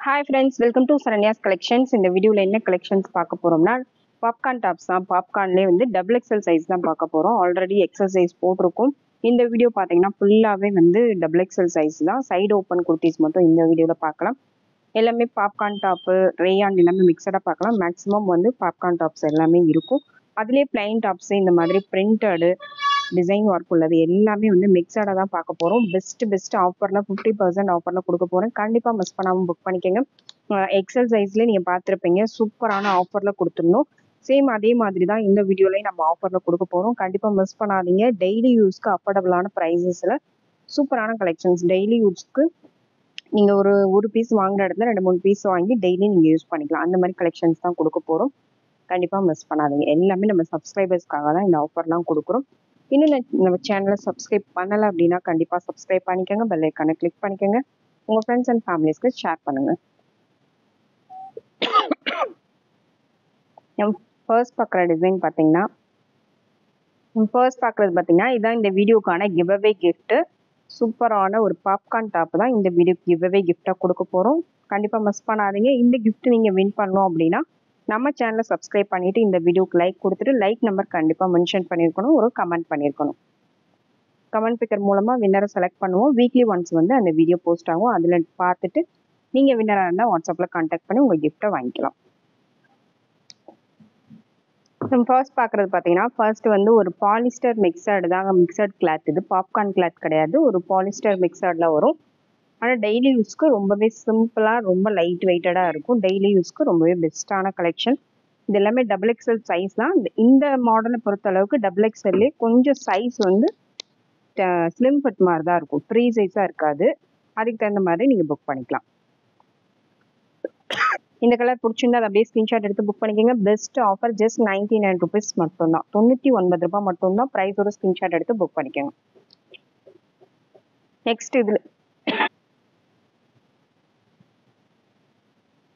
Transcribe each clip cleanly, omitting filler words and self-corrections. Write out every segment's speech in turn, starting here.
Hi friends, welcome to Saranya's Collections. இந்த வீடியோல என்ன கலெக்ஷன்ஸ் பார்க்க போறோம்னா பாப்கார்ன் டாப்ஸ் தான். பாப்கார்ன்லேயே வந்து டபுள் எக்ஸல் சைஸ் தான் பார்க்க போறோம். ஆல்ரெடி எக்ஸல் சைஸ் போட்டிருக்கோம். இந்த வீடியோ பார்த்தீங்கன்னா ஃபுல்லாகவே வந்து டபுள் எக்ஸல் சைஸ் தான். சைடு ஓப்பன் குர்த்திஸ் மட்டும் இந்த வீடியோவில் பார்க்கலாம். எல்லாமே பாப்கார்ன் டாப்பு, ரேயான் எல்லாமே மிக்சடாக பார்க்கலாம். மேக்ஸிமம் வந்து பாப்கார்ன் டாப்ஸ் எல்லாமே இருக்கும். அதுலேயே பிளைன் டாப்ஸ் இந்த மாதிரி பிரிண்டடு டிசைன் ஒர்க் உள்ளது எல்லாமே வந்து மிக்சடாக தான் பார்க்க போகிறோம். பெஸ்ட் ஆஃபரில் 50% ஆஃபரில் கொடுக்க போகிறேன். கண்டிப்பாக மிஸ் பண்ணாமல் புக் பண்ணிக்கோங்க. எக்ஸல் சைஸ்லேயே நீங்கள் பார்த்துருப்பீங்க, சூப்பரான ஆஃபரில் கொடுத்துருந்தோம். சேம் அதே மாதிரி தான் இந்த வீடியோலையும் நம்ம ஆஃபரில் கொடுக்க போகிறோம். கண்டிப்பாக மிஸ் பண்ணாதீங்க. டெய்லி யூஸ்க்கு அஃபோர்டபுளான ப்ரைஸஸில் சூப்பரான கலெக்ஷன்ஸ். டெய்லி யூஸ்க்கு நீங்கள் ஒரு பீஸ் வாங்குற இடத்துல 2-3 பீஸ் வாங்கி டெய்லி நீங்கள் யூஸ் பண்ணிக்கலாம். அந்த மாதிரி கலெக்ஷன்ஸ் தான் கொடுக்க போகிறோம். கண்டிப்பாக மிஸ் பண்ணாதீங்க. எல்லாமே நம்ம சப்ஸ்கிரைபர்ஸ்க்காக தான் இந்த ஆஃபர்லாம் கொடுக்குறோம். இன்னும் நம்ம சேனலை சப்ஸ்கிரைப் பண்ணலை அப்படின்னா கண்டிப்பாக சப்ஸ்கிரைப் பண்ணிக்கோங்க. பெல் ஐக்கானை கிளிக் பண்ணிக்கோங்க. உங்கள் ஃப்ரெண்ட்ஸ் அண்ட் ஃபேமிலிஸ்க்கு ஷேர் பண்ணுங்கள். ஃபர்ஸ்ட் பார்க்குற டிசைன் பார்த்தீங்கன்னா இதுதான் இந்த வீடியோக்கான கிவ்அவே கிஃப்ட்டு. சூப்பரான ஒரு பாப்கார்ன் டாப் தான் இந்த வீடியோ கிவ்அவே கிஃப்டாக கொடுக்க போகிறோம். கண்டிப்பாக மிஸ் பண்ணாதீங்க. இந்த கிஃப்ட் நீங்கள் வின் பண்ணோம் அப்படின்னா நம்ம சேனலை சப்ஸ்கிரைப் பண்ணிவிட்டு இந்த வீடியோக்கு லைக் கொடுத்துட்டு லைக் நம்பர் கண்டிப்பாக மென்ஷன் பண்ணியிருக்கணும், ஒரு கமெண்ட் பண்ணியிருக்கணும். கமெண்ட் பிக்கர் மூலமாக வின்னரை செலக்ட் பண்ணுவோம். வீக்லி ஒன்ஸ் வந்து அந்த வீடியோ போஸ்ட் ஆகும். அதில் பார்த்துட்டு நீங்கள் வின்னராக இருந்தால் வாட்ஸ்அப்பில் கான்டாக்ட் பண்ணி உங்கள் கிஃப்ட்டை வாங்கிக்கலாம். ஃபர்ஸ்ட் பார்க்குறது பார்த்தீங்கன்னா ஃபர்ஸ்ட் வந்து ஒரு பாலிஸ்டர் மிக்சர்டு தாங்க. மிக்சர்ட் கிளாத் இது, பாப்கார்ன் கிளாத் கிடையாது. ஒரு பாலிஸ்டர் மிக்சர்டில் வரும். ஆனால் டெய்லி யூஸ்க்கு ரொம்பவே சிம்பிளாக ரொம்ப லைட் வெயிட்டடாக இருக்கும். டெய்லி யூஸ்க்கு ரொம்பவே பெஸ்ட்டான கலெக்ஷன். இது எல்லாமே டபுள் எக்ஸ்எல் சைஸ் தான். இந்த மாடலை பொறுத்த அளவுக்கு டபுள் எக்ஸ்எல்லே கொஞ்சம் சைஸ் வந்து ஸ்லிம் ஃபிட் மாதிரி தான் இருக்கும். ஃப்ரீ சைஸாக இருக்காது. அதுக்கு தகுந்த மாதிரி நீங்கள் புக் பண்ணிக்கலாம். இந்த கலர் பிடிச்சிருந்தா அதை அப்படியே ஸ்க்ரீன்ஷாட் எடுத்து புக் பண்ணிக்கோங்க. பெஸ்ட் ஆஃபர் ஜஸ்ட் 99 rupees மட்டும்தான். 99 ரூபாய் மட்டும்தான். ப்ரைஸோட ஸ்க்ரீன்ஷாட் எடுத்து புக் பண்ணிக்கோங்க.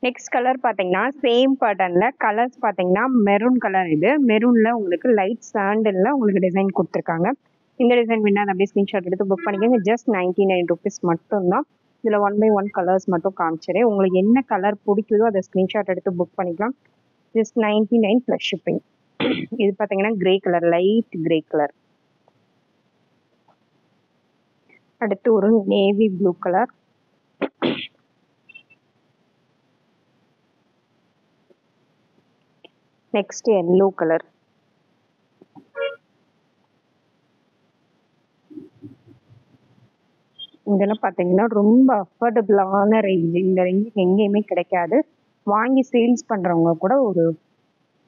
நெக்ஸ்ட் கலர் பார்த்தீங்கன்னா சேம் பேட்டர்னில் கலர்ஸ் பார்த்தீங்கன்னா மெரூன் கலர். இது மெரூனில் உங்களுக்கு லைட் சாண்டலில் உங்களுக்கு டிசைன் கொடுத்துருக்காங்க. இந்த டிசைன் வேணா அப்படியே ஸ்க்ரீன்ஷாட் எடுத்து புக் பண்ணிக்கோங்க. ஜஸ்ட் 99 rupees மட்டும்தான். இதில் 1/1 கலர்ஸ் மட்டும் காமிச்சிரு. உங்களுக்கு என்ன கலர் பிடிக்குதோ அதை ஸ்க்ரீன்ஷாட் எடுத்து புக் பண்ணிக்கலாம். Just 99 + shipping. இது பார்த்தீங்கன்னா grey colour, light grey colour. அடுத்து ஒரு navy blue colour. Next yellow colour. இதெல்லாம் பார்த்தீங்கன்னா ரொம்ப அஃபோர்டபுளான ரேஞ்ச். இந்த ரேஞ்சுக்கு எங்கேயுமே கிடைக்காது. வாங்கி சேல்ஸ் பண்ணுறவங்க கூட ஒரு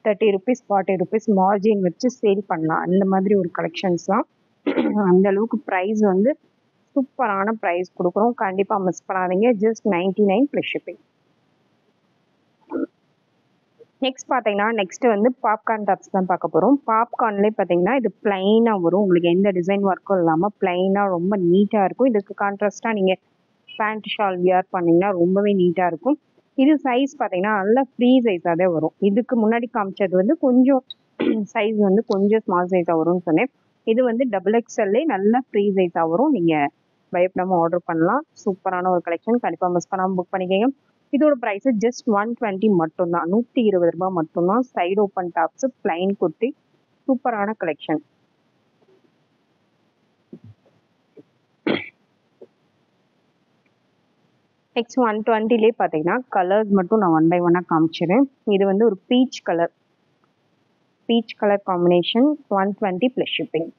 30 rupees 40 rupees மார்ஜின் வச்சு சேல் பண்ணலாம். அந்த மாதிரி ஒரு கலெக்ஷன்ஸ் தான். அந்த அளவுக்கு ப்ரைஸ் வந்து சூப்பரான ப்ரைஸ் கொடுக்குறோம். கண்டிப்பாக மிஸ் பண்ணாதீங்க. Just 99 + shipping. நெக்ஸ்ட் பார்த்தீங்கன்னா நெக்ஸ்ட் வந்து பாப்கார்ன் டாப்ஸ் தான் பார்க்க போகிறோம். பாப்கார்ன்லேயே பார்த்தீங்கன்னா இது பிளைனாக வரும். உங்களுக்கு எந்த டிசைன் ஒர்க்கும் இல்லாமல் பிளைனாக ரொம்ப நீட்டாக இருக்கும். இதுக்கு கான்ட்ராஸ்டாக நீங்கள் பேண்ட் ஷால் வியர் பண்ணிங்கன்னா ரொம்பவே நீட்டாக இருக்கும். இது சைஸ் பார்த்தீங்கன்னா நல்லா ஃப்ரீ சைஸாக தான் வரும். இதுக்கு முன்னாடி காமிச்சது வந்து கொஞ்சம் சைஸ் வந்து கொஞ்சம் ஸ்மால் சைஸாக வரும்னு சொன்னேன். இது வந்து டபுள் எக்ஸ்எல்லே நல்லா ஃப்ரீ சைஸாக வரும். நீங்கள் பயப்படாமல் ஆர்டர் பண்ணலாம். சூப்பரான ஒரு கலெக்ஷன். கண்டிப்பாக மிஸ் பண்ணாமல் புக் பண்ணிக்கோங்க. இதோட ப்ரைஸ் ஜஸ்ட் 120 மட்டும்தான். 120 ரூபாய் மட்டும்தான். Side open tops, plain kurti, சூப்பரான கலெக்ஷன். நெக்ஸ்ட் 120லே பார்த்தீங்கன்னா கலர்ஸ் மட்டும் நான் 1/1 காமிச்சிடுறேன். இது வந்து ஒரு பீச் கலர் காம்பினேஷன். 120 + ஷிப்பிங்.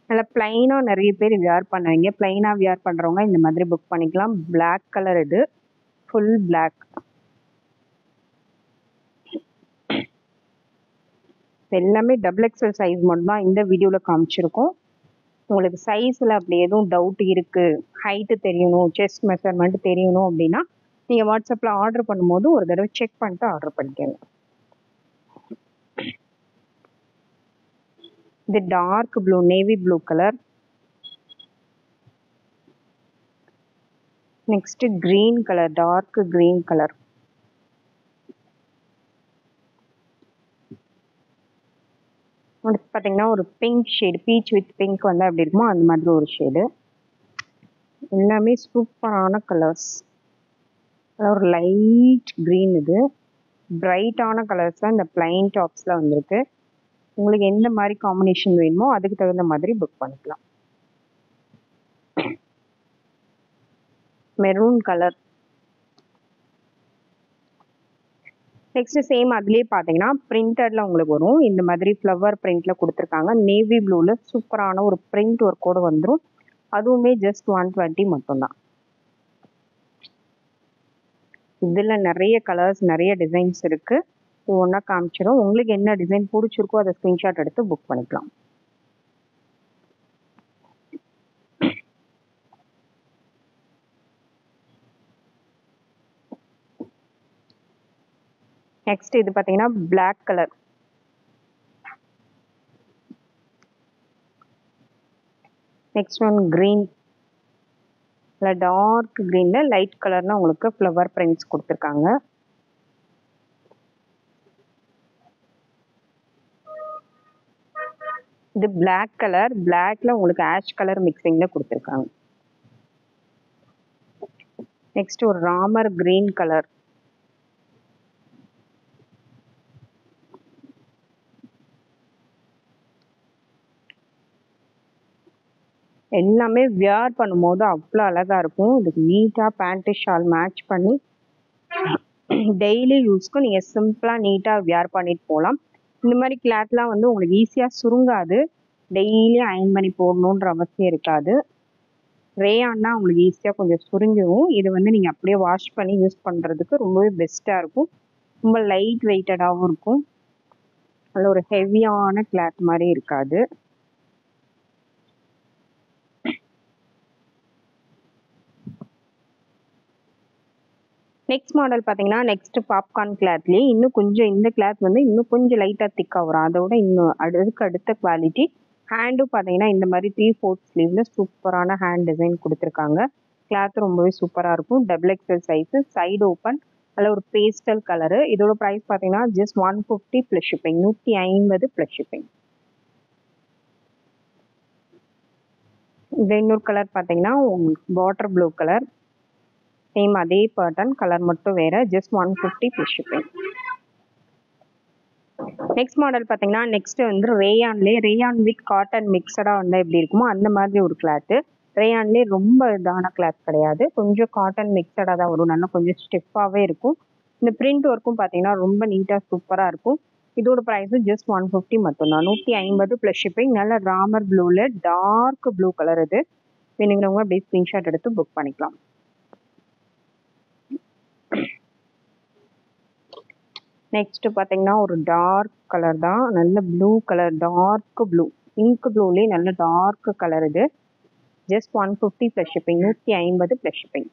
நல்லா பிளைனாக நிறைய பேர் வியர் பண்ணுவீங்க. பிளைனாக வியர் பண்ணுறவங்க இந்த மாதிரி புக் பண்ணிக்கலாம். பிளாக் கலர், இது ஃபுல் பிளாக். எல்லாமே டபுள் எக்ஸ்எல் சைஸ் மட்டும் தான் இந்த வீடியோவில் காமிச்சிருக்கோம். உங்களுக்கு சைஸில் அப்படி எதுவும் டவுட் இருக்குது, ஹைட்டு தெரியணும், செஸ்ட் மெஷர்மெண்ட் தெரியணும் அப்படின்னா நீங்கள் வாட்ஸ்அப்பில் ஆர்டர் பண்ணும்போது ஒரு தடவை செக் பண்ணிட்டு ஆர்டர் பண்ணிக்கோங்க. இது dark blue, navy blue colour. Next green colour, dark green colour. அடுத்து பார்த்தீங்கன்னா ஒரு pink shade, peach with pink வந்து அப்படி இருக்குமோ அந்த மாதிரி ஒரு ஷேடு. எல்லாமே சூப்பரான கலர்ஸ். ஒரு லைட் க்ரீன், இது பிரைட்டான கலர்ஸ் தான் இந்த பிளைன் டாப்ஸில் வந்திருக்கு. உங்களுக்கு எந்த மாதிரி காம்பினேஷன் வேணுமோ அதுக்கு தகுந்த மாதிரி புக் பண்ணிக்கலாம். Maroon colour. நெக்ஸ்ட் சேம் அதுலேயே பார்த்தீங்கன்னா பிரிண்டட்ல உங்களுக்கு வரும். இந்த மாதிரி ஃப்ளவர் பிரிண்ட்ல கொடுத்துருக்காங்க. நேவி ப்ளூவில் சூப்பரான ஒரு பிரிண்ட் ஒர்க்கோடு வந்துடும். அதுவுமே ஜஸ்ட் 120 மட்டும்தான். இதில் நிறைய கலர்ஸ், நிறைய டிசைன்ஸ் இருக்கு. ஒவ்வொன்றா காமிச்சிடும். உங்களுக்கு என்ன டிசைன் பிடிச்சிருக்கோ அதை ஸ்க்ரீன்ஷாட் எடுத்து புக் பண்ணிக்கலாம். நெக்ஸ்ட் இது பார்த்தீங்கன்னா black colour. Next one green. இல்லை டார்க் கிரீனில் லைட் கலர்னா உங்களுக்கு ஃப்ளவர் பிரிண்ட்ஸ் கொடுத்துருக்காங்க. இது பிளாக் கலர். பிளாக்ல உங்களுக்கு ஆஷ் கலர் மிக்சிங்ல கொடுத்துருக்காங்க. நெக்ஸ்ட் ஒரு ராமர் கிரீன் கலர். எல்லாமே வியர் பண்ணும்போது அவ்வளோ அழகா இருக்கும். இதுக்கு நீட்டாக பேண்ட்டு ஷால் மேட்ச் பண்ணி டெய்லி யூஸ்க்கு நீங்கள் சிம்பிளாக நீட்டாக வியர் பண்ணிட்டு போகலாம். இந்த மாதிரி கிளாத்லாம் வந்து உங்களுக்கு ஈஸியாக சுருங்காது. டெய்லி அயன் பண்ணி போடணுன்ற அவசியம் இருக்காது. ரேயான்னா உங்களுக்கு ஈஸியாக கொஞ்சம் சுருங்கிடும். இது வந்து நீங்கள் அப்படியே வாஷ் பண்ணி யூஸ் பண்ணுறதுக்கு ரொம்பவே பெஸ்ட்டாக இருக்கும். ரொம்ப லைட் வெயிட்டடாகவும் இருக்கும். அதில் ஒரு ஹெவியான கிளாத் மாதிரி இருக்காது. நெக்ஸ்ட் மாடல் பார்த்தீங்கன்னா நெக்ஸ்ட் பாப்கார்ன் கிளாத்லேயே இன்னும் கொஞ்சம் இந்த கிளாத் வந்து இன்னும் கொஞ்சம் லைட்டாக திக்காக வரும். அதோட இன்னும் அதுக்கு அடுத்த குவாலிட்டி. ஹேண்டும் பார்த்தீங்கன்னா இந்த மாதிரி 3/4 ஸ்லீவ்ல சூப்பரான ஹேண்ட் டிசைன் கொடுத்துருக்காங்க. கிளாத் ரொம்பவே சூப்பராக இருக்கும். XXL சைஸு, சைடு ஓப்பன், அதில் ஒரு பேஸ்டல் கலரு. இதோட ப்ரைஸ் பார்த்தீங்கன்னா just 150 plus shipping. 150 plus shipping. இந்த இன்னொரு கலர் பார்த்தீங்கன்னா வாட்டர் ப்ளூ கலர். சேம் அதே பேட்டர்ன், கலர் மட்டும் வேற. Just 150 plus shipping. Next model பார்த்தீங்கன்னா நெக்ஸ்ட் வந்து ரேயான் வித் காட்டன் மிக்சடாக வந்து எப்படி இருக்குமோ அந்த மாதிரி ஒரு கிளாத்து. ரேயான்லேயே ரொம்ப இதான கிளாத் கிடையாது. கொஞ்சம் காட்டன் மிக்சடாக தான் வரும். நல்லா கொஞ்சம் ஸ்டிஃபாகவே இருக்கும். இந்த பிரிண்ட் ஒர்க்கும் பார்த்தீங்கன்னா ரொம்ப நீட்டாக சூப்பராக இருக்கும். இதோட ப்ரைஸும் ஜஸ்ட் 150 மட்டும்தான். 150 ப்ளஸ் ஷிப்பிங். நல்ல ராமர் ப்ளூவில் டார்க் ப்ளூ கலர். இது வேணுங்கிறவங்க அப்படியே ஸ்க்ரீன்ஷாட் எடுத்து புக் பண்ணிக்கலாம். நெக்ஸ்ட் பார்த்தீங்கன்னா ஒரு டார்க் கலர் தான். நல்ல blue colour, dark blue, pink ப்ளூலேயே நல்ல டார்க் கலர். இது just 150 plus shipping. 150 plus shipping.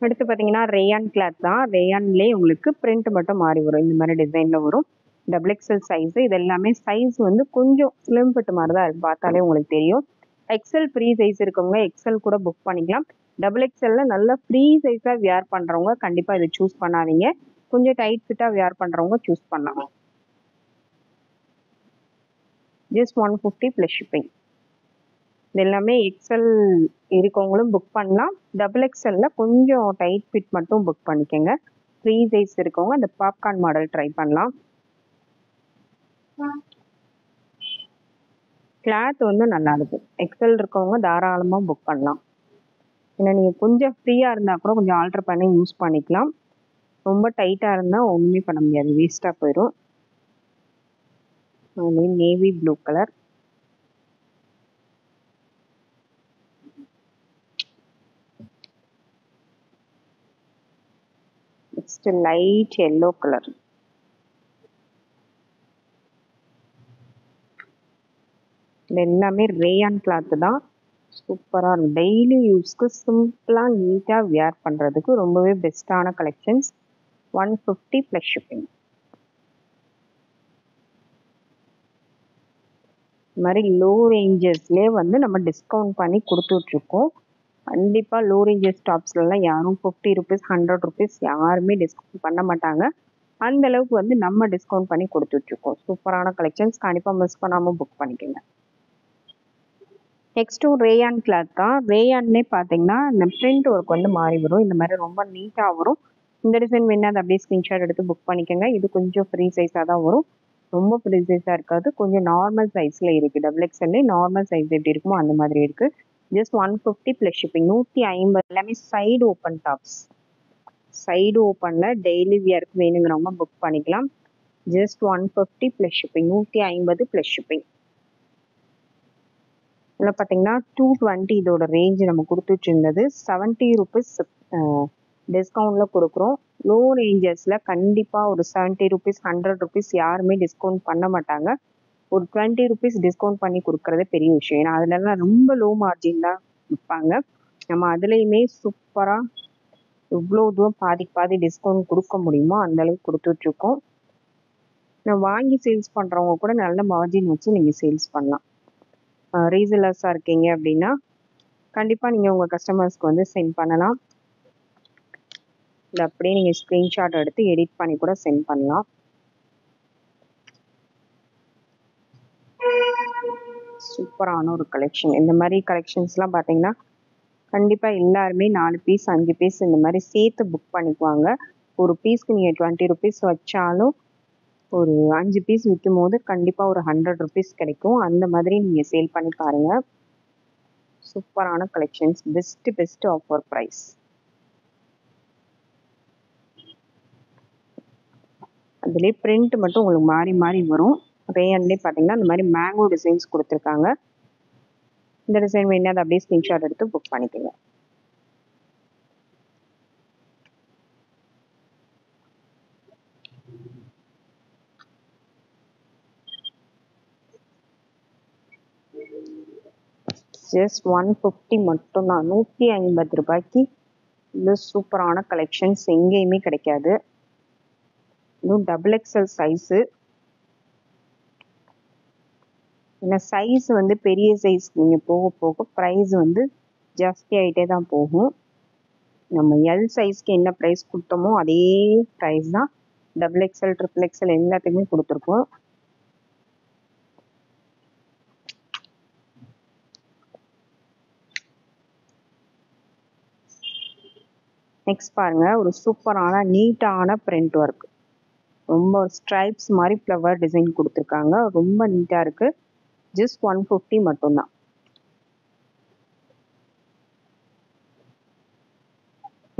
அடுத்து பார்த்தீங்கன்னா ரேயான் கிளாத் தான். ரேயான்லேயே உங்களுக்கு பிரிண்ட் மட்டும் மாறி வரும். இந்த மாதிரி டிசைனில் வரும். XXL size. இது எல்லாமே சைஸ் வந்து கொஞ்சம் ஸ்லிம் ஃபிட் மாதிரி தான் இருக்குது. பார்த்தாலே உங்களுக்கு தெரியும். XL ஃப்ரீ சைஸ் இருக்கவங்க XL கூட புக் பண்ணிக்கலாம். XXL நல்ல ஃப்ரீ சைஸாக வியர் பண்ணுறவங்க கண்டிப்பாக இதை சூஸ் பண்ணாதீங்க. கொஞ்சம் டைட் ஃபிட்டாக வியர் பண்ணுறவங்க சூஸ் பண்ணலாம். Just 150 plus shipping. இது எல்லாமே XL இருக்கவங்களும் புக் பண்ணலாம். XXL கொஞ்சம் டைட் ஃபிட் மட்டும் புக் பண்ணிக்கோங்க. ஃப்ரீ சைஸ் இருக்கவங்க அந்த பாப்கார்ன் மாடல் ட்ரை பண்ணலாம். கிளாத் வந்து நல்லா இருக்கு. XL இருக்கவங்க தாராளமாக புக் பண்ணலாம். ஏன்னா நீங்கள் கொஞ்சம் ஃப்ரீயாக இருந்தால் கூட கொஞ்சம் ஆல்டர் பண்ணி யூஸ் பண்ணிக்கலாம். ரொம்ப டைட்டாக இருந்தால் ஒன்றுமே பண்ண முடியாது, வேஸ்ட்டாக போயிடும். Navy blue colour. Next light yellow colour. இது எல்லாமே ரேயான் கிளாத்து தான். சூப்பராக இருக்கும். டெய்லி யூஸ்க்கு சிம்பிளாக நீட்டாக வியர் பண்ணுறதுக்கு ரொம்பவே பெஸ்ட்டான கலெக்ஷன்ஸ். 150 plus shipping. இது மாதிரி லோ ரேஞ்சஸ்லேயே வந்து நம்ம டிஸ்கவுண்ட் பண்ணி கொடுத்துட்ருக்கோம். கண்டிப்பாக லோ ரேஞ்சஸ் டாப்ஸ்லாம் யாரும் 50 ருபீஸ் 100 ருபீஸ் யாருமே டிஸ்கவுண்ட் பண்ண மாட்டாங்க. அந்த அளவுக்கு வந்து நம்ம டிஸ்கவுண்ட் பண்ணி கொடுத்துட்ருக்கோம். சூப்பரான கலெக்ஷன்ஸ். கண்டிப்பாக மிஸ் பண்ணாமல் புக் பண்ணிக்கோங்க. நெக்ஸ்ட்டும் ரேயான் கிளாத் தான். ரேயான்லே பார்த்தீங்கன்னா இந்த பிரிண்ட் ஒர்க் வந்து மாறி வரும். இந்த மாதிரி ரொம்ப நீட்டாக வரும். இந்த டிசைன் வேணா அதை அப்படியே ஸ்க்ரீன்ஷாட் எடுத்து புக் பண்ணிக்கோங்க. இது கொஞ்சம் ஃப்ரீ சைஸாக தான் வரும். ரொம்ப ஃப்ரீ சைஸாக இருக்காது. கொஞ்சம் நார்மல் சைஸில் இருக்குது. டபுள் எக்ஸ்எல்லே நார்மல் சைஸ் எப்படி இருக்குமோ அந்த மாதிரி இருக்குது. Just 150 plus shipping. 150 எல்லாமே சைடு ஓப்பன் டாப்ஸ். சைடு ஓப்பனில் டெய்லி வியருக்கு வேணுங்கிறவங்க புக் பண்ணிக்கலாம். Just 150 plus shipping. 150 plus shipping. இதில் பார்த்தீங்கன்னா 220 இதோட ரேஞ்ச் நம்ம கொடுத்துட்டு இருந்தது. 70 ருபீஸ் டிஸ்கவுண்ட்டில் கொடுக்குறோம். லோ ரேஞ்சஸில் கண்டிப்பாக ஒரு 70 ருபீஸ் 100 ருபீஸ் யாருமே டிஸ்கவுண்ட் பண்ண மாட்டாங்க. ஒரு 20 ருபீஸ் டிஸ்கவுண்ட் பண்ணி கொடுக்குறதே பெரிய விஷயம். ஏன்னா அதுலலாம் ரொம்ப லோ மார்ஜின் தான் விற்பாங்க. நம்ம அதுலேயுமே சூப்பராக இவ்வளோ தூரம் பாதி டிஸ்கவுண்ட் கொடுக்க முடியுமோ அந்தளவுக்கு கொடுத்துட்ருக்கோம். நான் வாங்கி சேல்ஸ் பண்ணுறவங்க கூட நல்ல மார்ஜின் வச்சு நீங்கள் சேல்ஸ் பண்ணலாம். ரீசெல்லர்ஸாக இருக்கீங்க அப்படின்னா கண்டிப்பாக நீங்கள் உங்கள் கஸ்டமர்ஸ்க்கு வந்து சென்ட் பண்ணலாம். இல்லை அப்படியே நீங்கள் ஸ்க்ரீன்ஷாட் எடுத்து எடிட் பண்ணி கூட சென்ட் பண்ணலாம். சூப்பரான ஒரு கலெக்ஷன். இந்த மாதிரி கலெக்ஷன்ஸ்லாம் பார்த்தீங்கன்னா கண்டிப்பாக எல்லாருமே 4 பீஸ் 5 பீஸ் இந்த மாதிரி சேர்த்து புக் பண்ணிக்குவாங்க. ஒரு பீஸ்க்கு நீங்கள் 20 ருபீஸ் வச்சாலும் ஒரு 5 பீஸ் விற்கும் போது கண்டிப்பாக ஒரு 100 ருபீஸ் கிடைக்கும். அந்த மாதிரி நீங்கள் சேல் பண்ணி பாருங்கள். சூப்பரான கலெக்ஷன்ஸ். Best offer price. அதுலேயே பிரிண்ட் மட்டும் உங்களுக்கு மாறி வரும். ரேயான்லேயே பார்த்தீங்கன்னா இந்த மாதிரி மேங்கோ டிசைன்ஸ் கொடுத்துருக்காங்க. இந்த டிசைன் வேணா அதை அப்படியே ஸ்க்ரீன்ஷாட் எடுத்து புக் பண்ணிக்கோங்க. ஜஸ்ட் 150 மட்டும்தான். 150 ரூபாய்க்கு இது சூப்பரான கலெக்ஷன்ஸ் எங்கேயுமே கிடைக்காது. இன்னும் டபுள் எக்ஸ்எல் சைஸு. ஏன்னா சைஸ் வந்து பெரிய சைஸ் நீங்கள் போக போக ப்ரைஸ் வந்து ஜாஸ்தி ஆகிட்டே தான் போகும். நம்ம எல் சைஸ்க்கு என்ன ப்ரைஸ் கொடுத்தோமோ அதே ப்ரைஸ் தான் டபுள் எக்ஸ்எல் ட்ரிபிள் எக்ஸ்எல் எல்லாத்துக்குமே கொடுத்துருக்கோம். நெக்ஸ்ட் பாருங்க, ஒரு சூப்பரான நீட்டான பிரிண்ட் ஒர்க். ரொம்ப ஸ்ட்ரைப்ஸ் மாதிரி ஃப்ளவர் டிசைன் கொடுத்துருக்காங்க. ரொம்ப நீட்டாக இருக்கு. ஜஸ்ட் 150 மட்டும்தான்.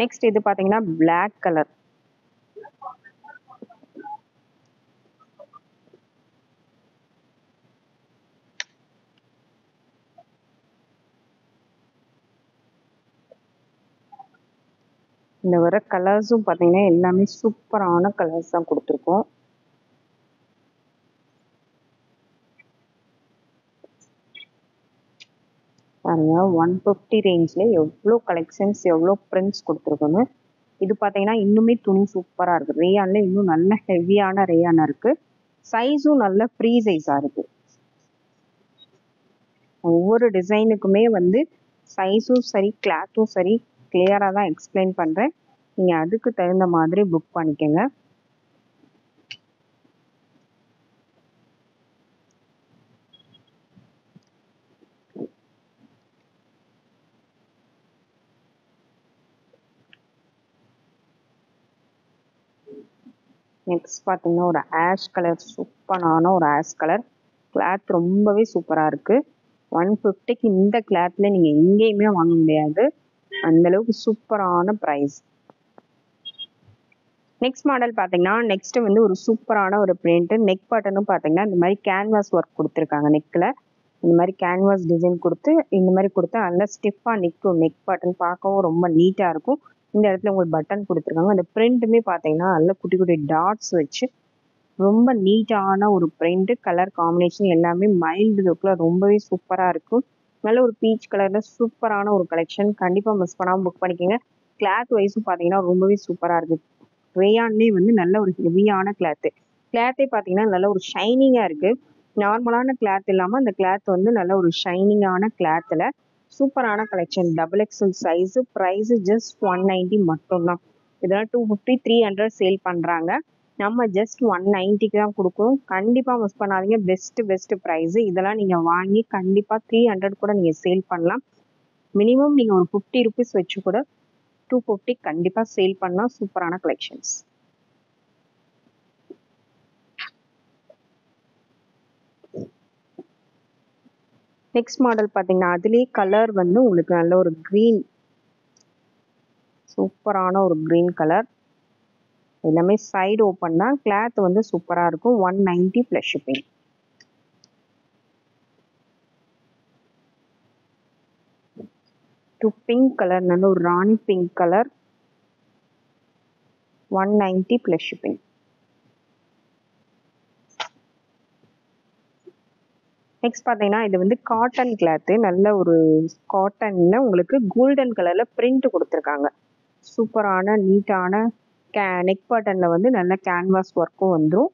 நெக்ஸ்ட் இது பார்த்தீங்கன்னா பிளாக் கலர். இந்த வர கலர்ஸும் பார்த்தீங்கன்னா எல்லாமே சூப்பரான கலர்ஸ் தான் கொடுத்துருக்கோம். பாருங்க 150 ரேஞ்சில் எவ்வளோ கலெக்ஷன்ஸ் எவ்வளோ பிரிண்ட்ஸ் கொடுத்துருக்கோன்னு. இது பார்த்தீங்கன்னா இன்னுமே துணி சூப்பராக இருக்குது. ரேயானில் இன்னும் நல்ல ஹெவியான ரேயானாக இருக்குது. சைஸும் நல்ல ஃப்ரீ சைஸாக இருக்குது. ஒவ்வொரு டிசைனுக்குமே வந்து சைஸும் சரி கிளாத்தும் சரி கிளியராக தான் எக்ஸ்பிளைன் பண்ணுறேன். நீங்கள் அதுக்கு தகுந்த மாதிரி புக் பண்ணிக்கோங்க. நெக்ஸ்ட் பார்த்தீங்கன்னா ஒரு ஆஷ் கலர். சூப்பரான ஒரு ஆஷ் கலர். கிளாத் ரொம்பவே சூப்பராக இருக்குது. 150க்கு இந்த கிளாத்ல நீங்கள் எங்கேயுமே வாங்க முடியாது. அந்தளவுக்கு சூப்பரான ப்ரைஸ். நெக்ஸ்ட் மாடல் பார்த்தீங்கன்னா நெக்ஸ்ட் வந்து ஒரு சூப்பரான ஒரு பிரிண்ட். நெக் பட்டனும் பார்த்தீங்கன்னா இந்த மாதிரி கேன்வாஸ் ஒர்க் கொடுத்துருக்காங்க. நெக்கில் இந்த மாதிரி கேன்வாஸ் டிசைன் கொடுத்து இந்த மாதிரி கொடுத்தா நல்லா ஸ்டிஃபாக நிற்கும். நெக் பட்டன் பார்க்கவும் ரொம்ப நீட்டாக இருக்கும். இந்த இடத்துல உங்களுக்கு பட்டன் கொடுத்துருக்காங்க. அந்த பிரிண்ட்டுமே பார்த்தீங்கன்னா நல்லா குட்டி குட்டி டாட்ஸ் வச்சு ரொம்ப நீட்டான ஒரு பிரிண்ட். கலர் காம்பினேஷன் எல்லாமே மைல்டு லுக்கில் ரொம்பவே சூப்பராக இருக்கும். நல்ல ஒரு பீச் கலரில் சூப்பரான ஒரு கலெக்ஷன். கண்டிப்பாக மிஸ் பண்ணாமல் புக் பண்ணிக்கோங்க. கிளாத் வைஸும் பார்த்தீங்கன்னா ரொம்பவே சூப்பராக இருக்குது. ரேயான்லேயே வந்து நல்ல ஒரு ஹெவியான கிளாத்தே பார்த்தீங்கன்னா நல்ல ஒரு ஷைனிங்காக இருக்குது. நார்மலான கிளாத் இல்லாமல் அந்த கிளாத் வந்து நல்ல ஒரு ஷைனிங்கான கிளாத்தில் சூப்பரான collection. Double XL size. Price just 190 மட்டும்தான். இதெல்லாம் 250 300 சேல் பண்ணுறாங்க. நம்ம ஜஸ்ட் 190க்கு தான் கொடுக்குறோம். கண்டிப்பாக மிஸ் பண்ணாதீங்க. Best price. இதெல்லாம் நீங்கள் வாங்கி கண்டிப்பாக 300 கூட நீங்கள் சேல் பண்ணலாம். மினிமம் நீங்கள் ஒரு 50 ருபீஸ் வச்சு கூட 250 கண்டிப்பாக சேல் பண்ணலாம். சூப்பரான கலெக்ஷன்ஸ். நெக்ஸ்ட் மாடல் பார்த்தீங்கன்னா அதுலேயே கலர் வந்து உங்களுக்கு நல்ல ஒரு க்ரீன், சூப்பரான ஒரு க்ரீன் கலர். எல்லாமே சைடு ஓப்பன் தான். கிளாத் வந்து சூப்பராக இருக்கும். 190 ப்ளஸ் ஷிப்பிங். பிங்க் கலர், நல்ல ஒரு rani pink colour. 190 plus shipping. Next பார்த்தீங்கன்னா இது வந்து காட்டன் கிளாத்து. நல்ல ஒரு காட்டனில் உங்களுக்கு கோல்டன் கலரில் பிரிண்ட் கொடுத்துருக்காங்க. சூப்பரான நீட்டான நெக் பட்டனில் வந்து நல்ல கேன்வாஸ் ஒர்க்கும் வந்துடும்.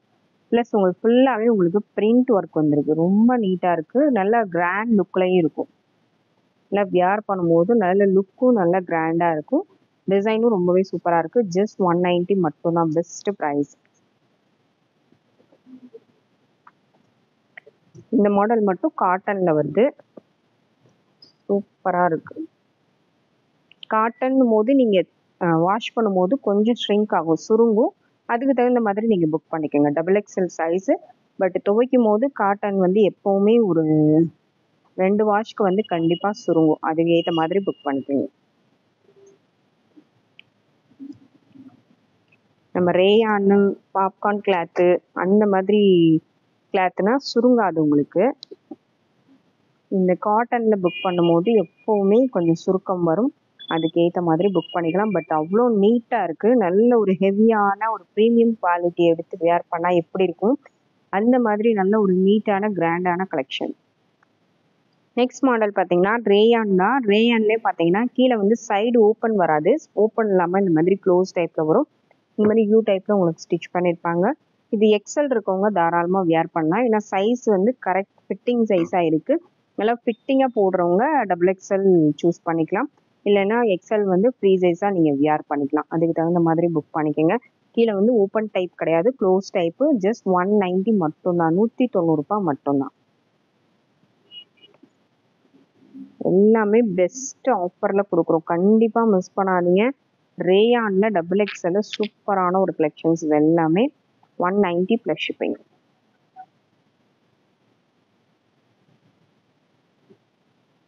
ப்ளஸ் உங்களுக்கு ஃபுல்லாகவே உங்களுக்கு பிரிண்ட் ஒர்க் வந்துருக்கு. ரொம்ப நீட்டாக இருக்குது. நல்ல கிராண்ட் லுக்லையும் இருக்கும். நல்லா வியர் பண்ணும்போது நல்ல லுக்கும் நல்ல கிராண்டாக இருக்கும். டிசைனும் ரொம்பவே சூப்பராக இருக்குது. ஜஸ்ட் 190 மட்டும்தான். Best price. இந்த மாடல் மட்டும் காட்டனில் வருது. சூப்பராக இருக்குது. காட்டன் போது நீங்கள் வாஷ் பண்ணும்போது கொஞ்சம் ஷ்ரிங்க் ஆகும், சுருங்கும். அதுக்கு தகுந்த மாதிரி நீங்கள் புக் பண்ணிக்கோங்க. XXL size. பட் துவைக்கும் போது காட்டன் வந்து எப்போவுமே ஒரு 2 வாஷ்க்கு வந்து கண்டிப்பாக சுருங்கும். அதுக்கு ஏற்ற மாதிரி புக் பண்ணிக்கோங்க. நம்ம ரேயான்னு பாப்கார்ன் கிளாத்து அந்த மாதிரி கிளாத்துனா சுருங்காது உங்களுக்கு. இந்த காட்டனில் புக் பண்ணும்போது எப்போவுமே கொஞ்சம் சுருக்கம் வரும். அதுக்கேற்ற மாதிரி புக் பண்ணிக்கலாம். பட் அவ்வளோ நீட்டாக இருக்குது. நல்ல ஒரு ஹெவியான ஒரு ப்ரீமியம் குவாலிட்டி எடுத்து வேர் பண்ணால் எப்படி இருக்கும் அந்த மாதிரி நல்ல ஒரு நீட்டான கிராண்டான கலெக்ஷன். நெக்ஸ்ட் மாடல் பார்த்தீங்கன்னா ரேயான் தான். ரேயான்லேயே பார்த்தீங்கன்னா கீழே வந்து சைடு ஓப்பன் வராது. ஓப்பன் இல்லாமல் இந்த மாதிரி க்ளோஸ் டைப்பில் வரும். இந்த மாதிரி யூ டைப்பில் உங்களுக்கு ஸ்டிச் பண்ணியிருப்பாங்க. இது எக்ஸல் இருக்கவங்க தாராளமாக வேர் பண்ணலாம். ஏன்னா சைஸ் வந்து கரெக்ட் ஃபிட்டிங் சைஸாக இருக்குது. நல்லா ஃபிட்டிங்காக போடுறவங்க XXL சூஸ் பண்ணிக்கலாம். இல்லைன்னா எக்ஸல் வந்து ஃப்ரீ சைஸாக நீங்கள் வியர் பண்ணிக்கலாம். அதுக்கு தகுந்த மாதிரி புக் பண்ணிக்கோங்க. கீழே வந்து ஓப்பன் டைப் கிடையாது, க்ளோஸ் டைப்பு. ஜஸ்ட் 190 மட்டும்தான். 190 ரூபாய் மட்டும்தான். எல்லாமே பெஸ்ட் ஆஃபரில் கொடுக்குறோம். கண்டிப்பாக மிஸ் பண்ணாதீங்க. ரேயானில் XXL சூப்பரான ஒரு கலெக்ஷன்ஸ். இது எல்லாமே 190 ப்ளஸ் ஷிப்பிங்.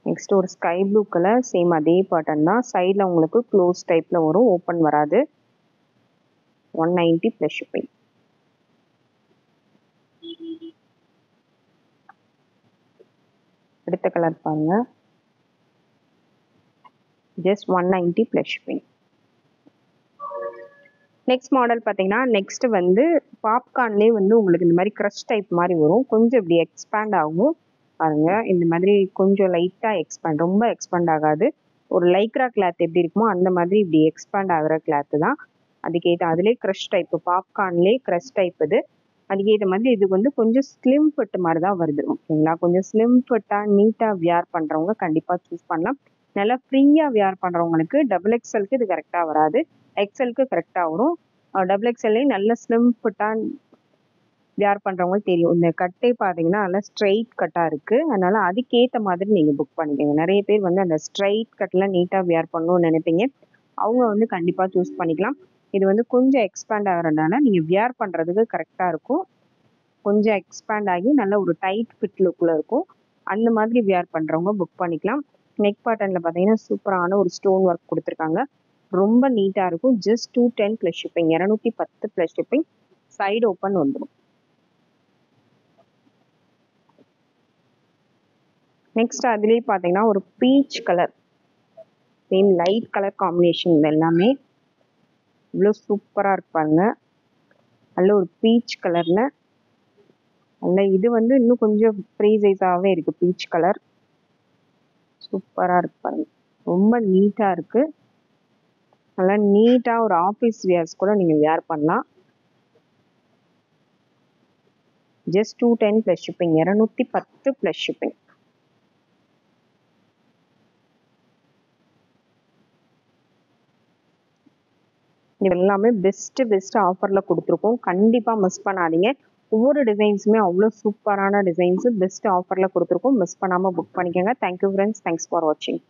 நெக்ஸ்ட் ஒரு ஸ்கை ப்ளூ கலர். சேம் அதே பேட்டர்ன் தான். சைடில் உங்களுக்கு க்ளோஸ் டைப்பில் வரும், ஓப்பன் வராது. 190 ப்ளஸ் ஷிப்பிங். அடுத்த கலர் பாருங்க. Just 190 plus shipping. Next model பார்த்தீங்கன்னா நெக்ஸ்ட் வந்து பாப்கார்ன்லேயே வந்து உங்களுக்கு இந்த மாதிரி க்ரஷ் டைப் மாதிரி வரும். கொஞ்சம் இப்படி எக்ஸ்பேண்ட் ஆகும் பாருங்க. இந்த மாதிரி கொஞ்சம் லைட்டாக எக்ஸ்பேண்ட், ரொம்ப எக்ஸ்பேண்ட் ஆகாது. ஒரு லைக்ரா கிளாத் எப்படி இருக்குமோ அந்த மாதிரி இப்படி எக்ஸ்பேண்ட் ஆகிற கிளாத்து தான். அதுக்கேற்ற அதுலேயே க்ரஷ் டைப்பு, பாப்கார்ன்லேயே க்ரஷ் டைப் இது. அதுக்கேற்ற மாதிரி இது வந்து கொஞ்சம் ஸ்லிம் ஃபிட் மாதிரி தான் வருது. ஓகேங்களா? கொஞ்சம் ஸ்லிம் ஃபிட்டாக நீட்டாக வியர் பண்ணுறவங்க கண்டிப்பாக சூஸ் பண்ணலாம். நல்லா ஃப்ரீயாக வியர் பண்ணுறவங்களுக்கு XXLக்கு இது கரெக்டாக வராது, எக்ஸலுக்கு கரெக்டாக வரும். XXLே நல்ல ஸ்லிம் ஃபிட்டாக வியர் பண்ணுறவங்களுக்கு தெரியும். இந்த கட்டே பார்த்தீங்கன்னா நல்லா ஸ்ட்ரெயிட் கட்டாக இருக்குது. அதனால் அதுக்கேற்ற மாதிரி நீங்கள் புக் பண்ணிக்கோங்க. நிறைய பேர் வந்து அந்த ஸ்ட்ரெயிட் கட்டில் நீட்டாக வியர் பண்ணணும்னு நினைப்பீங்க. அவங்க வந்து கண்டிப்பாக சூஸ் பண்ணிக்கலாம். இது வந்து கொஞ்சம் எக்ஸ்பேண்ட் ஆகிறதுனால நீங்கள் வியர் பண்ணுறதுக்கு கரெக்டாக இருக்கும். கொஞ்சம் எக்ஸ்பேண்ட் ஆகி நல்ல ஒரு டைட் ஃபிட் லுக்கில் இருக்கும். அந்த மாதிரி வியர் பண்ணுறவங்க புக் பண்ணிக்கலாம். நெக் பேட்டர்னில் பார்த்தீங்கன்னா சூப்பரான ஒரு ஸ்டோன் ஒர்க் கொடுத்துருக்காங்க. ரொம்ப நீட்டாக இருக்கும். Just 210 plus shipping. 210 plus shipping. Side open வந்துடும். நெக்ஸ்ட் அதுலேயே பார்த்தீங்கன்னா ஒரு peach colour, same light colour combination. இது எல்லாமே இவ்வளோ சூப்பராக இருப்பாங்க. நல்ல ஒரு பீச் கலரில் நல்ல இது வந்து இன்னும் கொஞ்சம் ஃப்ரீ சைஸாகவே இருக்குது. பீச் கலர் சூப்பராக இருப்பாங்க. ரொம்ப நீட்டாக இருக்குது. நல்லா நீட்டாக ஒரு ஆஃபீஸ் வியர்ஸ் கூட நீங்கள் வியர் பண்ணலாம். Just 210 plus shipping. 210 plus shipping. இது எல்லாமே பெஸ்ட் ஆஃபரில் கொடுத்துருக்கோம். கண்டிப்பாக மிஸ் பண்ணாதீங்க. ஒவ்வொரு டிசைன்ஸுமே அவ்வளோ சூப்பரான டிசைன்ஸு பெஸ்ட் ஆஃபரில் கொடுத்துருக்கோம். மிஸ் பண்ணாமல் புக் பண்ணிக்கோங்க. Thank you friends. தேங்க்ஸ் ஃபார் வாட்சிங்.